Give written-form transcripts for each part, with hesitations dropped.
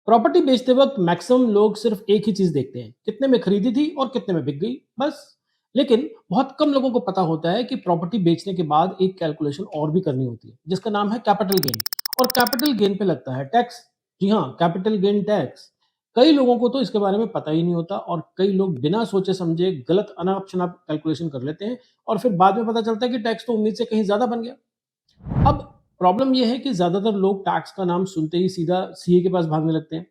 Property बेचते वक्त maximum लोग सिर्फ एक ही चीज देखते हैं, कितने में खरीदी थी और कितने में बिक गई, बस। लेकिन बहुत कम लोगों को पता होता है कि प्रॉपर्टी बेचने के बाद एक कैलकुलेशन और भी करनी होती है, जिसका नाम है कैपिटल गेन। और कैपिटल गेन पे लगता है टैक्स। जी हाँ, कैपिटल गेन टैक्स। कई लोगों को तो इसके बारे में पता ही नहीं होता और कई लोग बिना सोचे समझे गलत अनाप शनाप कैलकुलेशन कर लेते हैं और फिर बाद में पता चलता है कि टैक्स तो उम्मीद से कहीं ज्यादा बन गया। अब प्रॉब्लम यह है कि ज्यादातर लोग टैक्स का नाम सुनते ही सीधा सीए के पास भागने लगते हैं।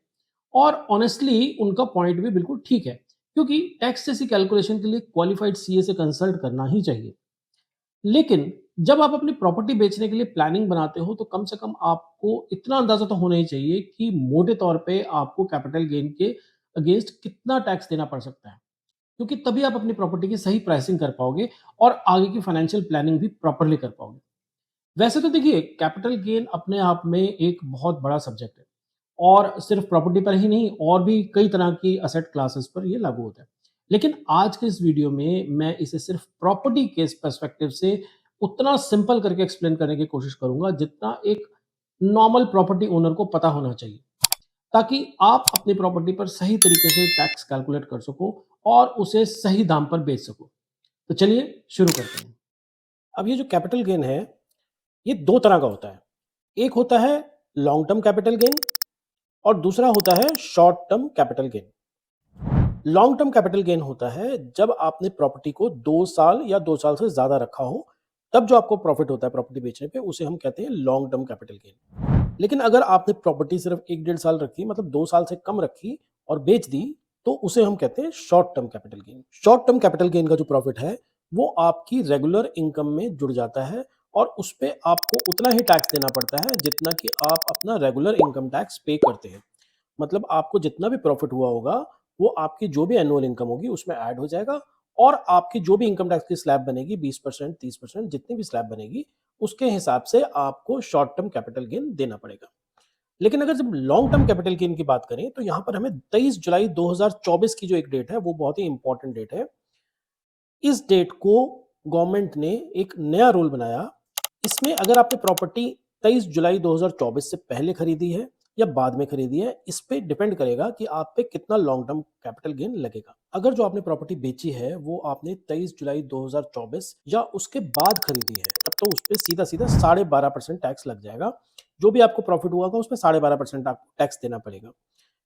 और ऑनेस्टली उनका पॉइंट भी बिल्कुल ठीक है, क्योंकि टैक्स जैसी कैलकुलेशन के लिए क्वालिफाइड सीए से कंसल्ट करना ही चाहिए। लेकिन जब आप अपनी प्रॉपर्टी बेचने के लिए प्लानिंग बनाते हो तो कम से कम आपको इतना अंदाजा तो होना ही चाहिए कि मोटे तौर पे आपको कैपिटल गेन के अगेंस्ट कितना टैक्स देना पड़ सकता है, क्योंकि तभी आप अपनी प्रॉपर्टी की सही प्राइसिंग कर पाओगे और आगे की फाइनेंशियल प्लानिंग भी प्रॉपरली कर पाओगे। वैसे तो देखिए, कैपिटल गेन अपने आप में एक बहुत बड़ा सब्जेक्ट है और सिर्फ प्रॉपर्टी पर ही नहीं, और भी कई तरह की असेट क्लासेस पर ये लागू होता है। लेकिन आज के इस वीडियो में मैं इसे सिर्फ प्रॉपर्टी के पर्सपेक्टिव से उतना सिंपल करके एक्सप्लेन करने की कोशिश करूंगा जितना एक नॉर्मल प्रॉपर्टी ओनर को पता होना चाहिए, ताकि आप अपनी प्रॉपर्टी पर सही तरीके से टैक्स कैलकुलेट कर सको और उसे सही दाम पर बेच सको। तो चलिए शुरू करते हैं। अब ये जो कैपिटल गेन है, ये दो तरह का होता है। एक होता है लॉन्ग टर्म कैपिटल गेन और दूसरा होता है short term capital gain. Long term capital gain होता है जब आपने प्रॉपर्टी को 2 साल या 2 साल से ज्यादा रखा हो, तब जो आपको प्रॉफिट होता है प्रॉपर्टी बेचने पे, उसे हम कहते हैं लॉन्ग टर्म कैपिटल गेन। लेकिन अगर आपने प्रॉपर्टी सिर्फ 1 1.5 साल रखी, मतलब 2 साल से कम रखी और बेच दी, तो उसे हम कहते हैं short term capital gain. Short term capital gain का जो प्रॉफिट है, वो आपकी रेगुलर इनकम में जुड़ जाता है और उस पे आपको उतना ही टैक्स देना पड़ता है जितना कि आप अपना रेगुलर इनकम टैक्स पे करते हैं। मतलब आपको जितना भी प्रॉफिट हुआ होगा, वो आपकी जो भी एनुअल इनकम होगी उसमें ऐड हो जाएगा और आपकी जो भी इनकम टैक्स की स्लैब बनेगी, 20%, 30%, जितनी भी स्लैब बनेगी, उसके हिसाब से आपको शॉर्ट टर्म कैपिटल गेन देना पड़ेगा। लेकिन अगर जब लॉन्ग टर्म कैपिटल गेन की बात करें, तो यहां पर हमें 23 जुलाई 2024 की जो एक डेट है, वो बहुत ही इंपॉर्टेंट डेट है। इस डेट को गवर्नमेंट ने एक नया रूल बनाया। इसमें अगर आपने प्रॉपर्टी 23 जुलाई 2024 से पहले खरीदी है या बाद में खरीदी है, इस पे डिपेंड करेगा कि आप पे कितना लॉन्ग टर्म कैपिटल गेन लगेगा। अगर जो आपने प्रॉपर्टी बेची है वो आपने 23 जुलाई 2024 या उसके बाद खरीदी है, तब तो उस पे सीधा सीधा 12.5% टैक्स लग जाएगा। जो भी आपको प्रॉफिट हुआ होगा उस पर 12.5% आपको टैक्स देना पड़ेगा।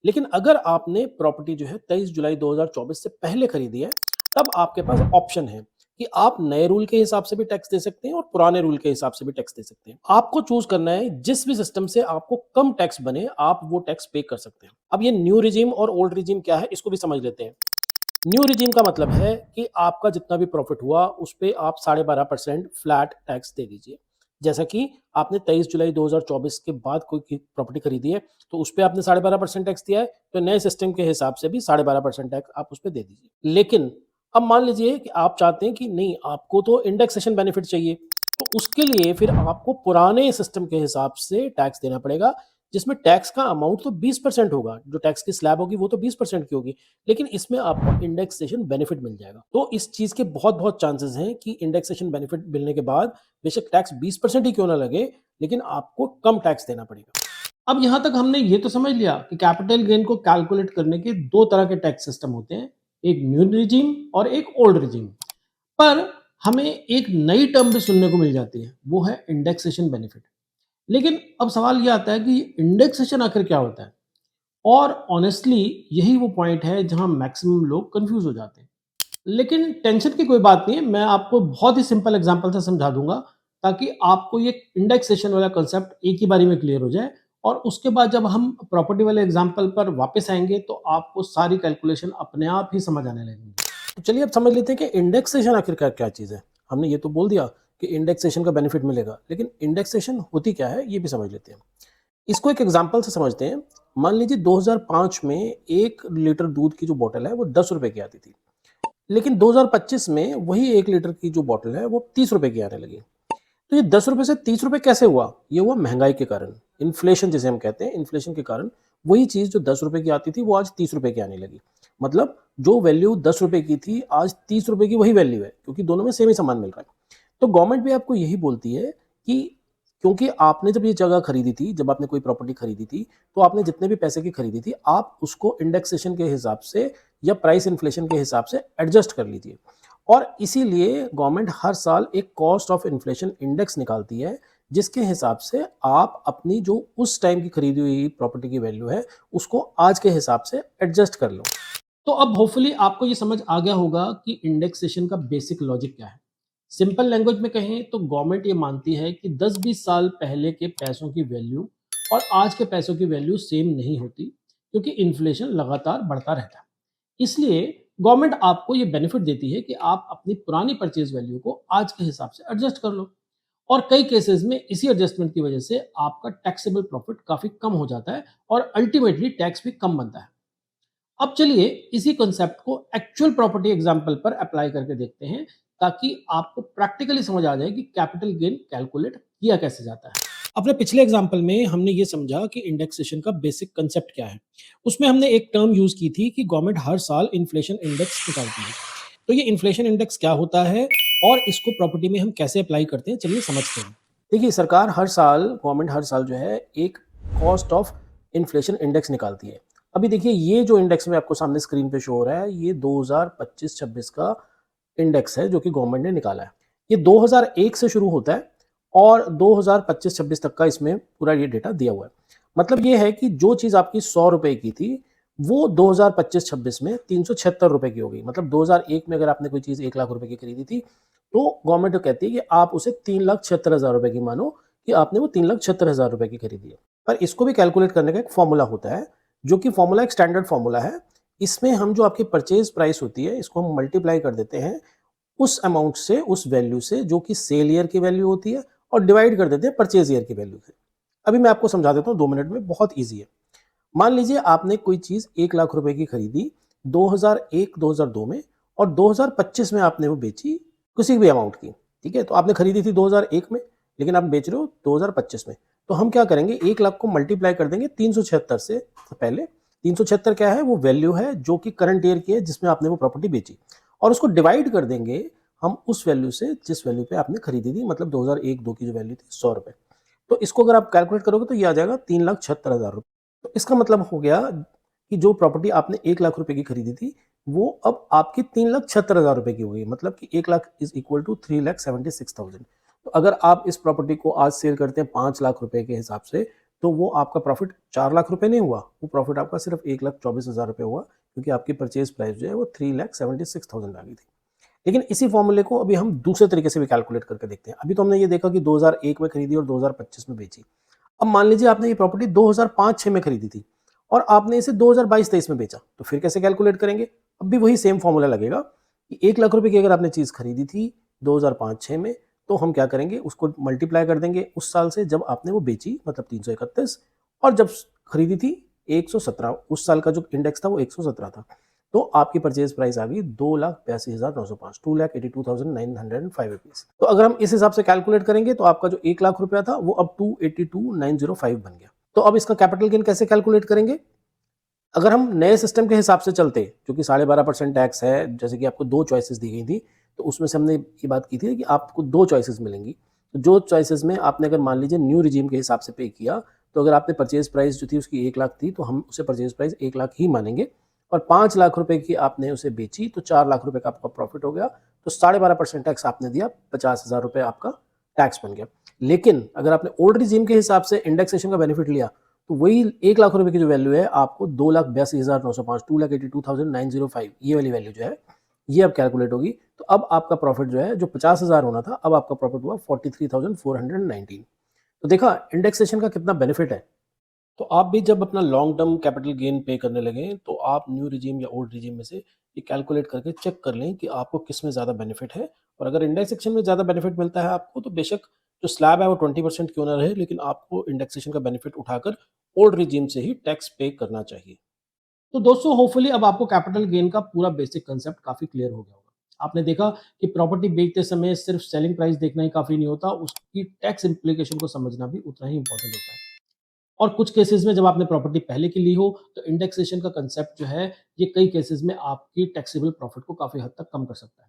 लेकिन अगर आपने प्रॉपर्टी जो है 23 जुलाई 2024 से पहले खरीदी है, तब आपके पास ऑप्शन है कि आप नए रूल के हिसाब से भी टैक्स दे सकते हैं और पुराने रूल के हिसाब से भी टैक्स दे सकते हैं। आपको चूज करना है, जिस भी सिस्टम से आपको कम टैक्स बने, आप वो टैक्स पे कर सकते हैं। अब ये न्यू रिजीम और ओल्ड रिजीम क्या है, इसको भी समझ लेते हैं। न्यू रिजीम का मतलब है कि आपका जितना भी प्रॉफिट हुआ उस पे आप 12.5% फ्लैट टैक्स दे दीजिए। जैसा कि आपने 23 जुलाई 2024 के बाद कोई प्रॉपर्टी खरीदी है, तो उस पे आपने 12.5% टैक्स दिया है, तो नए सिस्टम के हिसाब से भी 12.5% टैक्स आप उस पे दे दीजिए। लेकिन अब मान लीजिए कि आप चाहते हैं कि नहीं, आपको तो इंडेक्सेशन बेनिफिट चाहिए, तो उसके लिए फिर आपको पुराने सिस्टम के हिसाब से टैक्स देना पड़ेगा, जिसमें टैक्स का अमाउंट तो 20% होगा। जो टैक्स की स्लैब होगी वो तो 20% की होगी, लेकिन इसमें आपको इंडेक्सेशन बेनिफिट मिल जाएगा। तो इस चीज के बहुत बहुत चांसेस हैं कि इंडेक्सेशन बेनिफिट मिलने के बाद बेशक टैक्स 20% ही क्यों ना लगे, लेकिन आपको कम टैक्स देना पड़ेगा। अब यहां तक हमने ये तो समझ लिया कि कैपिटल गेन को कैलकुलेट करने के दो तरह के टैक्स सिस्टम होते हैं, एक न्यू रिजीम और एक ओल्ड रिजीम। पर हमें एक नई टर्म भी सुनने को मिल जाती है, वो है इंडेक्सेशन बेनिफिट। लेकिन अब सवाल ये आता है कि इंडेक्सेशन आखिर क्या होता है, और ऑनेस्टली यही वो पॉइंट है जहां मैक्सिमम लोग कंफ्यूज हो जाते हैं। लेकिन टेंशन की कोई बात नहीं है, मैं आपको बहुत ही सिंपल एग्जांपल से समझा दूंगा, ताकि आपको ये इंडेक्सेशन वाला कॉन्सेप्ट एक ही बारी में क्लियर हो जाए। और उसके बाद जब हम प्रॉपर्टी वाले एग्जांपल पर वापस आएंगे तो आपको सारी कैलकुलेशन अपने आप ही समझ आने लगेंगी। तो चलिए अब समझ लेते हैं कि इंडेक्सेशन आखिरकार क्या चीज़ है। हमने ये तो बोल दिया कि इंडेक्सेशन का बेनिफिट मिलेगा, लेकिन इंडेक्सेशन होती क्या है ये भी समझ लेते हैं। इसको एक एग्जांपल से समझते हैं। मान लीजिए 2005 में 1 लीटर दूध की जो बोतल है वो 10 रुपए की आती थी, लेकिन 2025 में वही 1 लीटर की जो बोतल है वो 30 रुपए की आने लगी। तो ये 10 रुपए से 30 रुपए कैसे हुआ? ये हुआ महंगाई के कारण, इन्फ्लेशन जिसे हम कहते हैं। इन्फ्लेशन के कारण वही चीज जो 10 रुपए की आती थी वो आज 30 रुपए की आने लगी। मतलब जो वैल्यू 10 रुपए की थी, आज 30 रुपए की वही वैल्यू है, क्योंकि दोनों में सेम ही सामान मिल रहा है। तो गवर्नमेंट भी आपको यही बोलती है कि क्योंकि आपने जब ये जगह खरीदी थी, जब आपने कोई प्रॉपर्टी खरीदी थी, तो आपने जितने भी पैसे की खरीदी थी, आप उसको इंडेक्सेशन के हिसाब से या प्राइस इन्फ्लेशन के हिसाब से एडजस्ट कर लीजिए। और इसीलिए गवर्नमेंट हर साल एक कॉस्ट ऑफ इन्फ्लेशन इंडेक्स निकालती है, जिसके हिसाब से आप अपनी जो उस टाइम की खरीदी हुई प्रॉपर्टी की वैल्यू है, उसको आज के हिसाब से एडजस्ट कर लो। तो अब होपफुली आपको ये समझ आ गया होगा कि इंडेक्सेशन का बेसिक लॉजिक क्या है। सिंपल लैंग्वेज में कहें तो गवर्नमेंट ये मानती है कि 10-20 साल पहले के पैसों की वैल्यू और आज के पैसों की वैल्यू सेम नहीं होती, क्योंकि इन्फ्लेशन लगातार बढ़ता रहता है। इसलिए गवर्नमेंट आपको ये बेनिफिट देती है कि आप अपनी पुरानी परचेज वैल्यू को आज के हिसाब से एडजस्ट कर लो। और कई केसेस में इसी एडजस्टमेंट की वजह से आपका टैक्सेबल प्रॉफिट काफी कम हो जाता है और अल्टीमेटली टैक्स भी कम बनता है। अब चलिए इसी कॉन्सेप्ट को एक्चुअल प्रॉपर्टी एग्जांपल पर अप्लाई करके देखते हैं, ताकि आपको प्रैक्टिकली समझ आ जाए कि कैपिटल गेन कैलकुलेट किया कैसे जाता है। अपने पिछले एग्जांपल में हमने ये समझा कि इंडेक्सेशन का बेसिक कंसेप्ट क्या है। उसमें हमने एक टर्म यूज की थी कि गवर्नमेंट हर साल इन्फ्लेशन इंडेक्स निकालती है। तो ये इन्फ्लेशन इंडेक्स क्या होता है और इसको प्रॉपर्टी में हम कैसे अप्लाई करते हैं, चलिए समझते हैं। देखिए, सरकार हर साल गवर्नमेंट हर साल जो है एक कॉस्ट ऑफ इन्फ्लेशन इंडेक्स निकालती है। अभी देखिए, ये जो इंडेक्स में आपको सामने स्क्रीन पे शो हो रहा है, ये 2025-26 का इंडेक्स है जो कि गवर्नमेंट ने निकाला है। ये 2001 से शुरू होता है और 2025-26 तक का इसमें पूरा ये डेटा दिया हुआ है। मतलब ये है कि जो चीज़ आपकी 100 रुपए की थी, वो 2025-26 में 376 रुपए की हो गई। मतलब 2001 में अगर आपने कोई चीज़ 1 लाख रुपए की खरीदी थी, तो गवर्नमेंट तो कहती है कि आप उसे 3,76,000 रुपए की मानो कि आपने वो 3,76,000 रुपए की खरीदी है। पर इसको भी कैलकुलेट करने का एक फॉर्मूला होता है, जो कि फॉर्मूला एक स्टैंडर्ड फॉर्मूला है। इसमें हम जो आपकी परचेज प्राइस होती है, इसको हम मल्टीप्लाई कर देते हैं उस अमाउंट से, उस वैल्यू से जो कि सेल ईयर की वैल्यू होती है, और डिवाइड कर देते हैं परचेज ईयर की वैल्यू से। अभी मैं आपको समझा देता हूँ 2 मिनट में, बहुत ईज़ी है। मान लीजिए आपने कोई चीज़ 1 लाख रुपए की खरीदी 2001-2002 में, और 2025 में आपने वो बेची किसी भी अमाउंट की, ठीक है? तो आपने खरीदी थी 2001 में, लेकिन आप बेच रहे हो 2025 में। तो हम क्या करेंगे, 1 लाख को मल्टीप्लाई कर देंगे 376 से पहले। 376 क्या है? वो वैल्यू है जो कि करंट ईयर की है जिसमें आपने वो प्रॉपर्टी बेची, और उसको डिवाइड कर देंगे हम उस वैल्यू से जिस वैल्यू पे आपने खरीदी थी, मतलब 2001-2 की जो वैल्यू थी 100 रुपए। तो इसको अगर आप कैलकुलेट करोगे तो ये आ जाएगा 3,76,000 रुपए। तो इसका मतलब हो गया कि जो प्रॉपर्टी आपने 1 लाख रुपए की खरीदी थी, वो अब आपकी 3,76,000 रुपए की हो गई। मतलब कि 1 लाख इज इक्वल टू 3,76,000। तो अगर आप इस प्रॉपर्टी को आज सेल करते हैं 5 लाख रुपए के हिसाब से, तो वो आपका प्रॉफिट 4 लाख रुपए नहीं हुआ, वो प्रॉफिट आपका सिर्फ 1,24,000 रुपए हुआ, क्योंकि आपकी परचेज प्राइस जो है वो 3,76,000 आ गई थी। लेकिन इसी फॉर्मूले को अभी हम दूसरे तरीके से भी कैलकुलेट करके देखते हैं। अभी तो हमने ये देखा कि 2001 में खरीदी और 2025 में बेची। अब मान लीजिए आपने ये प्रॉपर्टी 2005-6 में खरीदी थी और आपने इसे 2022-23 में बेचा, तो फिर कैसे कैलकुलेट करेंगे? अब भी वही सेम फॉर्मूला लगेगा कि 1 लाख रुपए की अगर आपने चीज़ खरीदी थी 2005-6 में, तो हम क्या करेंगे, उसको मल्टीप्लाई कर देंगे उस साल से जब आपने वो बेची, मतलब 331, और जब खरीदी थी 117, उस साल का जो इंडेक्स था वो 117 था। तो आपकी परचेज प्राइस आ गई 2,82,905, 2,82,905 रुपीज। तो अगर हम इस हिसाब से कैलकुलेट करेंगे तो आपका जो 1 लाख रुपया था वो अब 2,82,905 बन गया। तो अब इसका कैपिटल गेन कैसे कैलकुलेट करेंगे? अगर हम नए सिस्टम के हिसाब से चलते, जो कि 12.5% टैक्स है, जैसे कि आपको 2 चॉइसेस दी गई थी, तो उसमें से हमने ये बात की थी कि आपको 2 चॉइसेस मिलेंगी। तो जो चॉइसेस में आपने अगर मान लीजिए न्यू रिजीम के हिसाब से पे किया, तो अगर आपने परचेज प्राइस जो थी उसकी 1 लाख थी, तो हम उसे परचेज प्राइस 1 लाख ही मानेंगे, और 5 लाख रुपए की आपने उसे बेची तो 4 लाख रुपए का आपका प्रॉफिट हो गया। तो 12.5% टैक्स आपने दिया, 50,000 रुपए आपका टैक्स बन गया। लेकिन अगर आपने ओल्ड रिजीम के हिसाब से इंडेक्सेशन का बेनिफिट लिया, तो वही 1 लाख रुपए की जो वैल्यू है आपको 2,82,905, 2,82,905, ये वाली वैल्यू जो है ये अब कैलकुलेट होगी। तो अब आपका प्रॉफिट जो है, जो 50,000 होना था, अब आपका प्रॉफिट हुआ 43,419। तो देखा इंडेक्सेशन का कितना बेनिफिट है। तो आप भी जब अपना लॉन्ग टर्म कैपिटल गेन पे करने लगे, तो आप न्यू रिजीम या ओल्ड रिजीम में से ये कैलकुलेट करके चेक कर लें कि आपको किस में ज़्यादा बेनिफिट है। और अगर इंडेक्सेशन में ज़्यादा बेनिफिट मिलता है आपको, तो बेशक जो स्लैब है वो 20% क्यों ना रहे, लेकिन आपको इंडेक्सेशन का बेनिफिट उठाकर ओल्ड रिजीम से ही टैक्स पे करना चाहिए। तो दोस्तों होपफुली अब आपको कैपिटल गेन का पूरा बेसिक कंसेप्ट काफी क्लियर हो गया होगा। आपने देखा कि प्रॉपर्टी बेचते समय सिर्फ सेलिंग प्राइस देखना ही काफी नहीं होता, उसकी टैक्स इम्प्लीकेशन को समझना भी उतना ही इंपॉर्टेंट होता है। और कुछ केसेस में जब आपने प्रॉपर्टी पहले की ली हो, तो इंडेक्सेशन का कंसेप्ट जो है, ये कई केसेस में आपकी टैक्सेबल प्रॉफिट को काफी हद तक कम कर सकता है।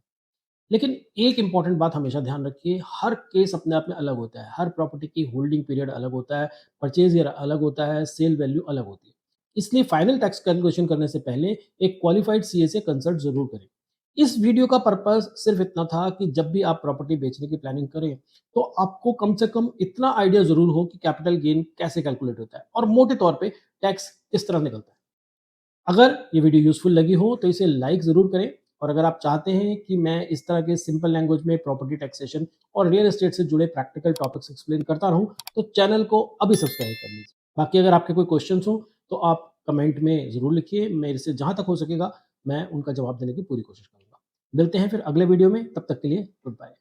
लेकिन एक इम्पॉर्टेंट बात हमेशा ध्यान रखिए, हर केस अपने आप में अलग होता है। हर प्रॉपर्टी की होल्डिंग पीरियड अलग होता है, परचेज़ ईयर अलग होता है, सेल वैल्यू अलग होती है। इसलिए फाइनल टैक्स कैलकुलेशन करने से पहले एक क्वालिफाइड सीए से कंसल्ट ज़रूर करें। इस वीडियो का पर्पस सिर्फ इतना था कि जब भी आप प्रॉपर्टी बेचने की प्लानिंग करें, तो आपको कम से कम इतना आइडिया ज़रूर हो कि कैपिटल गेन कैसे कैलकुलेट होता है और मोटे तौर पे टैक्स किस तरह निकलता है। अगर ये वीडियो यूज़फुल लगी हो तो इसे लाइक ज़रूर करें, और अगर आप चाहते हैं कि मैं इस तरह के सिंपल लैंग्वेज में प्रॉपर्टी टैक्सेशन और रियल एस्टेट से जुड़े प्रैक्टिकल टॉपिक्स एक्सप्लेन करता रहूं, तो चैनल को अभी सब्सक्राइब कर लीजिए। बाकी अगर आपके कोई क्वेश्चंस हो तो आप कमेंट में ज़रूर लिखिए, मेरे से जहाँ तक हो सकेगा मैं उनका जवाब देने की पूरी कोशिश करूँगा। मिलते हैं फिर अगले वीडियो में, तब तक के लिए गुड बाय।